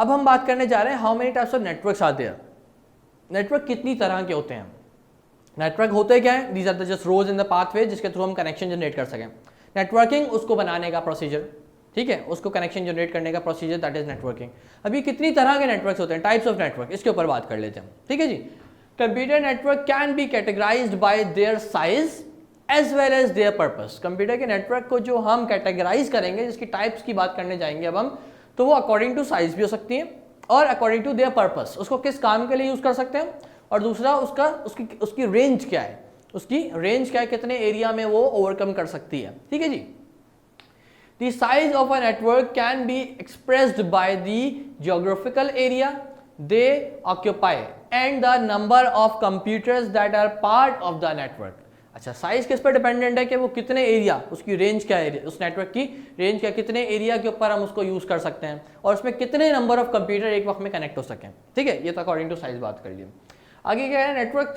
अब हम बात करने जा रहे हैं how many types of networks आते हैं। नेटवर्क कितनी तरह के होते हैं। नेटवर्क होते क्या है, these are the just roads in the pathway जिसके थ्रू हम कनेक्शन जनरेट कर सकें। नेटवर्किंग उसको बनाने का प्रोसीजर, ठीक है, उसको कनेक्शन जनरेट करने का प्रोसीजर, दैट इज नेटवर्किंग। अभी कितनी तरह के नेटवर्क्स होते हैं, टाइप्स ऑफ नेटवर्क, इसके ऊपर बात कर लेते हैं, ठीक है जी। Computer network can be categorized by their size as well as their purpose. Computer के नेटवर्क को जो हम कैटेगराइज करेंगे, जिसकी टाइप्स की बात करने जाएंगे अब हम, तो वो अकॉर्डिंग टू साइज भी हो सकती है और अकॉर्डिंग टू देयर पर्पस, उसको किस काम के लिए यूज कर सकते हैं, और दूसरा उसकी रेंज क्या है, उसकी रेंज क्या है, कितने एरिया में वो ओवरकम कर सकती है, ठीक है जी। The size of a network can be expressed by the geographical area they occupy and the number of computers that are part of the network। अच्छा, साइज किस पर डिपेंडेंट है कि वो कितने एरिया, उसकी रेंज क्या है, उस नेटवर्क की रेंज क्या, कितने एरिया के ऊपर हम उसको यूज कर सकते हैं और उसमें कितने नंबर ऑफ कंप्यूटर एक वक्त में कनेक्ट हो सकें, ठीक है। ये तो अकॉर्डिंग टू साइज बात कर लिए। आगे क्या है, network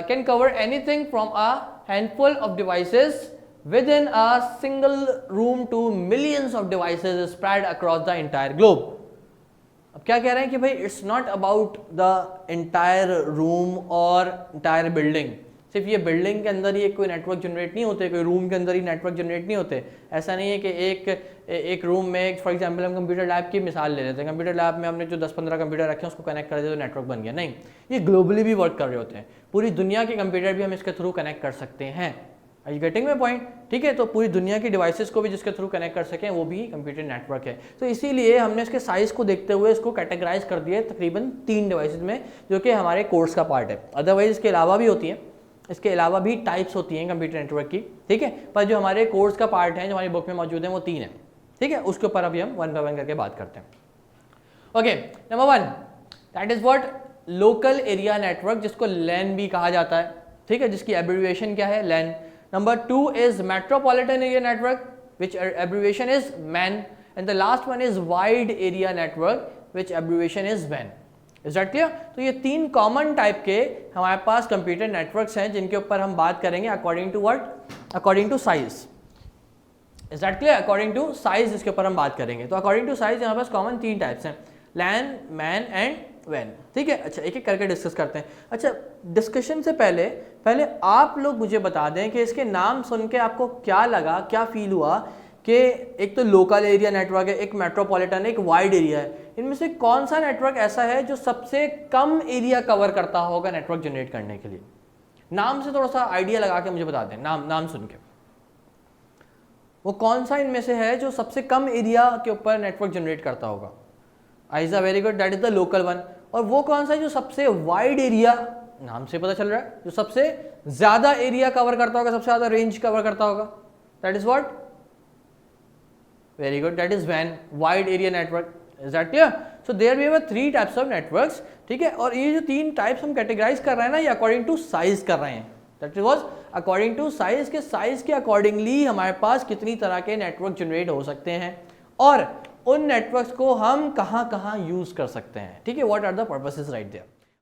can cover anything from a handful of devices within a single room to millions of devices spread across the entire globe। अब क्या कह रहे हैं कि भाई it's not about the entire room और एंटायर बिल्डिंग, सिर्फ ये बिल्डिंग के अंदर ही कोई नेटवर्क जनरेट नहीं होते, कोई रूम के अंदर ही नेटवर्क जनरेट नहीं होते। ऐसा नहीं है कि एक रूम में, फॉर एग्जांपल हम कंप्यूटर लैब की मिसाल ले लेते हैं, कंप्यूटर लैब में हमने जो 10-15 कंप्यूटर रखे हैं उसको कनेक्ट कर दिया तो नेटवर्क बन गया, नहीं, ये ग्लोबली भी वर्क कर रहे होते हैं। पूरी दुनिया के कंप्यूटर भी हम इसके थ्रू कनेक्ट कर सकते हैं। Are you getting my point? ठीक है, तो पूरी दुनिया की डिवाइसेस को भी जिसके थ्रू कनेक्ट कर सकें वो भी कंप्यूटर नेटवर्क है। तो इसीलिए हमने इसके साइज को देखते हुए इसको कैटेगराइज कर दिया तकरीबन 3 डिवाइसेस में, जो कि हमारे कोर्स का पार्ट है। अदरवाइज इसके अलावा भी होती हैं, इसके अलावा भी टाइप्स होती हैं कंप्यूटर नेटवर्क की, ठीक है, पर जो हमारे कोर्स का पार्ट है, जो हमारी बुक में मौजूद है, वो 3 है, ठीक है। उसके ऊपर अभी हम 1 बाय 1 करके बात करते हैं। Okay, number 1 that is what, local area network, जिसको लैन भी कहा जाता है, ठीक है, जिसकी एब्रिविएशन क्या है, लैन। Number 2 is metropolitan area network, which abbreviation is MAN, and the last one is wide area network, which abbreviation is WAN। Is that clear? तो ये 3 कॉमन टाइप के हमारे पास कंप्यूटर नेटवर्क्स हैं जिनके ऊपर हम बात करेंगे according to what, according to size. Is that clear? According to size इसके ऊपर हम बात करेंगे। तो अकॉर्डिंग टू साइज हमारे पास कॉमन 3 टाइप्स हैं, LAN, MAN एंड WAN, ठीक है। अच्छा, एक एक करके डिस्कस करते हैं। अच्छा, डिस्कशन से पहले आप लोग मुझे बता दें कि इसके नाम सुन के आपको क्या लगा, क्या फील हुआ कि एक तो लोकल एरिया नेटवर्क है, एक मेट्रोपॉलिटन, एक वाइड एरिया है, इनमें से कौन सा नेटवर्क ऐसा है जो सबसे कम एरिया कवर करता होगा नेटवर्क जनरेट करने के लिए? नाम से थोड़ा सा आइडिया लगा के मुझे बता दें, नाम सुन के वो कौन सा इनमें से है जो सबसे कम एरिया के ऊपर नेटवर्क जनरेट करता होगा? आइजा, very good, that is the local one. और वो कौन सा है जो सबसे वाइड एरिया, नाम से पता चल रहा है, जो सबसे ज्यादा एरिया कवर करता होगा, सबसे ज्यादा रेंज कवर करता होगा, that is what, very good, that is WAN, wide area network. Is that clear? So there we have 3 types of networks, ठीक है। और ये जो 3 टाइप्स हम कैटेगराइज कर रहे हैं ना, ये अकॉर्डिंग टू साइज कर रहे हैं, that was according to size के, साइज के अकॉर्डिंगली हमारे पास कितनी तरह के नेटवर्क जनरेट हो सकते हैं और उन नेटवर्क्स को हम कहां यूज कर सकते हैं, ठीक है, what are the purposes right there.